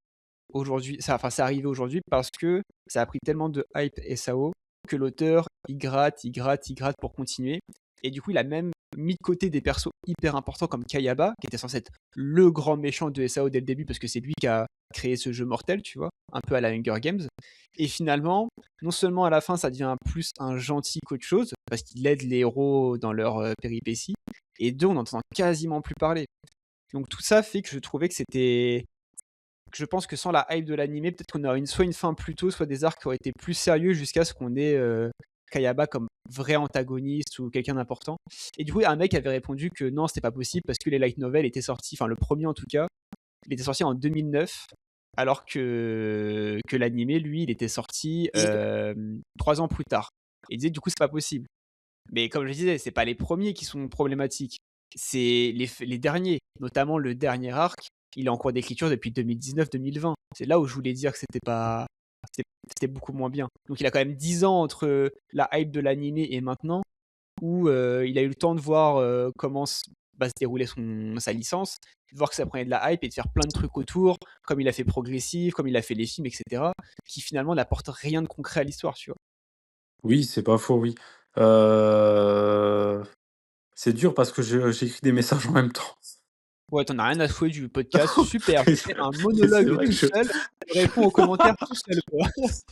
aujourd'hui c'est arrivé aujourd'hui parce que ça a pris tellement de hype SAO que l'auteur, il gratte, il gratte, il gratte pour continuer et du coup, il a même mis de côté des persos hyper importants comme Kayaba, qui était censé être le grand méchant de SAO dès le début parce que c'est lui qui a créé ce jeu mortel, tu vois? Un peu à la Hunger Games et finalement, non seulement à la fin, ça devient plus un gentil qu'autre chose parce qu'il aide les héros dans leurs, péripéties et 2 on n'entend quasiment plus parler. Donc tout ça fait que je trouvais que je pense que sans la hype de l'animé, peut-être qu'on aurait soit une fin plus tôt, soit des arcs qui auraient été plus sérieux jusqu'à ce qu'on ait Kayaba comme vrai antagoniste ou quelqu'un d'important. Et du coup, un mec avait répondu que non, c'était pas possible parce que les light novels étaient sortis, enfin le premier en tout cas, il était sorti en 2009, alors que l'animé, lui, il était sorti 3 ans plus tard. Et il disait du coup, c'est pas possible. Mais comme je disais, c'est pas les premiers qui sont problématiques, c'est les derniers, notamment le dernier arc, il est en cours d'écriture depuis 2019-2020. C'est là où je voulais dire que c'était beaucoup moins bien. Donc il a quand même 10 ans entre la hype de l'animé et maintenant, où il a eu le temps de voir comment va se dérouler sa licence, de voir que ça prenait de la hype et de faire plein de trucs autour, comme il a fait Progressive, comme il a fait les films, etc., qui finalement n'apportent rien de concret à l'histoire, tu vois. Oui, c'est pas faux, oui. Heu, c'est dur parce que je j'écris des messages en même temps. Ouais, t'en as rien à fouer du podcast, super, Et je c'est fais un et c'est monologue vrai que tout je seul, je réponds aux commentaires tout seul, quoi.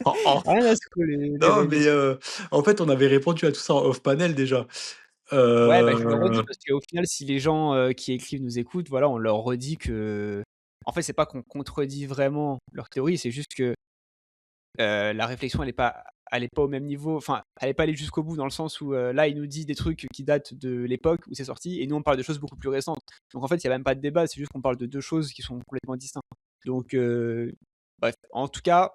en en Rien à secouer les non, réseaux. mais en fait, on avait répondu à tout ça en off panel déjà. Ouais, bah, je le redis Heu, parce qu'au final, si les gens, qui écrivent nous écoutent, voilà, on leur redit que en fait, c'est pas qu'on contredit vraiment leur théorie, c'est juste que, la réflexion, elle est pas au même niveau, enfin, elle est pas allée jusqu'au bout dans le sens où, là, il nous dit des trucs qui datent de l'époque où c'est sorti et nous, on parle de choses beaucoup plus récentes. Donc en fait, il y a même pas de débat, c'est juste qu'on parle de 2 choses qui sont complètement distinctes. Donc bref, en tout cas,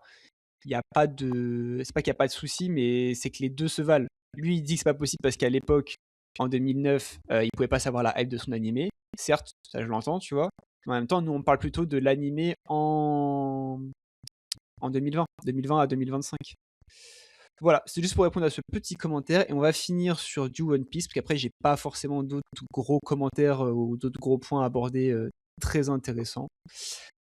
il y a pas de c'est pas qu'il y a pas de souci, mais c'est que les 2 se valent. Lui, il dit que c'est pas possible parce qu'à l'époque, en 2009, il pouvait pas savoir la hype de son animé. Certes, ça je l'entends, tu vois? Mais en même temps, nous, on parle plutôt de l'animé en 2020 à 2025. Voilà, c'est juste pour répondre à ce petit commentaire et on va finir sur du One Piece, parce qu'après j'ai pas forcément d'autres gros commentaires, ou d'autres gros points à aborder, très intéressants.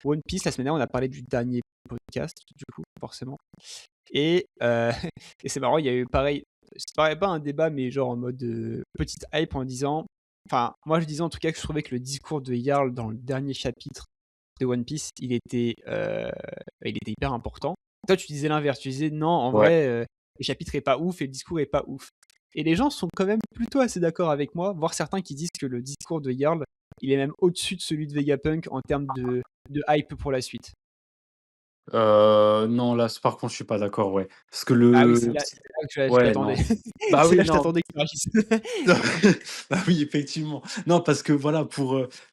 One Piece, la semaine dernière, on a parlé du dernier podcast, du coup, forcément. Et, et c'est marrant, il y a eu pareil, ça paraît pas un débat, mais genre en mode petite hype en disant. Enfin, moi je disais en tout cas que je trouvais que le discours de Jarl dans le dernier chapitre de One Piece, il était hyper important. Toi, tu disais l'inverse, tu disais non, en ouais. vrai, le chapitre est pas ouf et le discours est pas ouf. Et les gens sont quand même plutôt assez d'accord avec moi, voire certains qui disent que le discours de Jarl, il est même au-dessus de celui de Vegapunk en termes de hype pour la suite. Non, là, par contre, je suis pas d'accord, ouais. Parce que Ah oui, le c'est là que je ouais, t'attendais. non. Bah C'est là oui, que je non. t'attendais que tu réagisses. Bah oui, effectivement. Non, parce que voilà,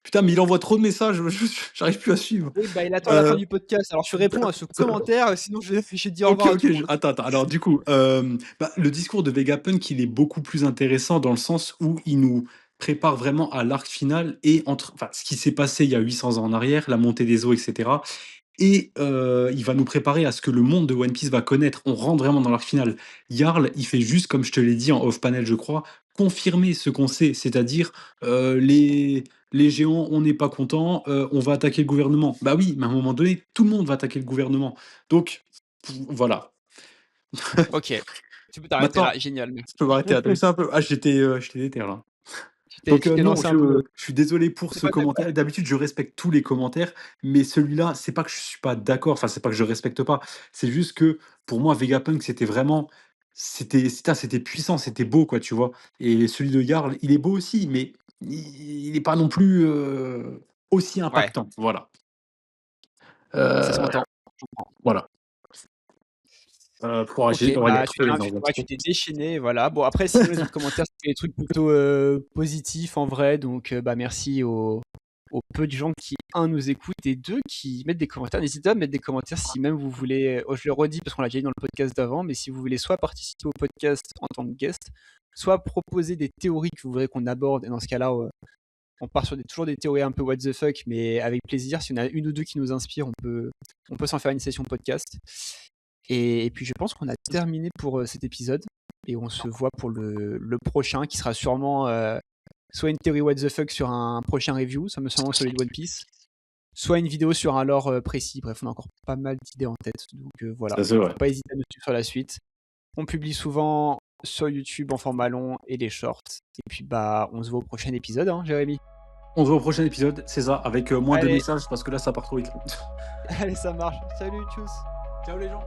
putain, mais il envoie trop de messages, j'arrive plus à suivre. Oui, bah, il attend la fin Heu, du podcast. Alors tu réponds à ce commentaire, sinon je vais te dire au OK, revoir à OK, tout le monde. attends, alors du coup, bah, le discours de Vegapunk, il est beaucoup plus intéressant dans le sens où il nous prépare vraiment à l'arc final et entre enfin, ce qui s'est passé il y a 800 ans en arrière, la montée des eaux et cetera et il va nous préparer à ce que le monde de One Piece va connaître. On rentre vraiment dans l'arc final. Jarl, il fait juste, comme je te l'ai dit en off panel, je crois, confirmer ce qu'on sait, c'est-à-dire, les géants, on n'est pas content, on va attaquer le gouvernement. Bah oui, mais à un moment donné, tout le monde va attaquer le gouvernement. Donc voilà. OK, tu peux t'arrêter Maintenant, là, génial, je merci. peux m'arrêter là. Tu vu ça un peu? Ah, j'étais déter là. Donc Tu t'es non, lancé un peu. je suis désolé pour C'est ce pas ta commentaire. D'habitude, je respecte tous les commentaires, mais celui-là, c'est pas que je suis pas d'accord, enfin, c'est pas que je respecte pas, c'est juste que pour moi, Vegapunk, c'était vraiment c'était puissant, c'était beau, quoi, tu vois? Et celui de Jarl, il est beau aussi, mais il est pas non plus, aussi Ouais, impactant, voilà. ça Heu, s'entend, je comprends. voilà. Pouah, OK, j'ai ouais, il y a bah, trop d'énergie tu là-dessus. t'es déchaîné, voilà. Bon après sinon les autres commentaires, c'était des trucs plutôt, positifs en vrai, donc bah, merci aux peu de gens qui, un nous écoutent et 2 qui mettent des commentaires. N'hésitez pas à mettre des commentaires si même vous voulez, je le redis parce qu'on l'a déjà dit dans le podcast d'avant, mais si vous voulez soit participer au podcast en tant que guest, soit proposer des théories que vous voudrez qu'on aborde et dans ce cas-là, On part sur toujours des théories un peu what the fuck, mais avec plaisir. Si on a une ou deux qui nous inspirent, on peut s'en faire une session podcast. Et puis je pense qu'on a terminé pour cet épisode. Et on se voit pour le prochain, qui sera sûrement soit une théorie what the fuck sur un prochain review, ça me semble sur les One Piece, soit une vidéo sur un lore précis. Bref, on a encore pas mal d'idées en tête. Donc voilà, Ça, c'est vrai. faut pas hésiter à nous suivre sur la suite. On publie souvent sur YouTube en format long et les shorts. Et puis on se voit au prochain épisode, hein, Jérémy. On se voit au prochain épisode, c'est ça, avec moins de Allez. messages parce que là ça part trop vite. Allez, ça marche. Salut, tchuss. Ciao les gens.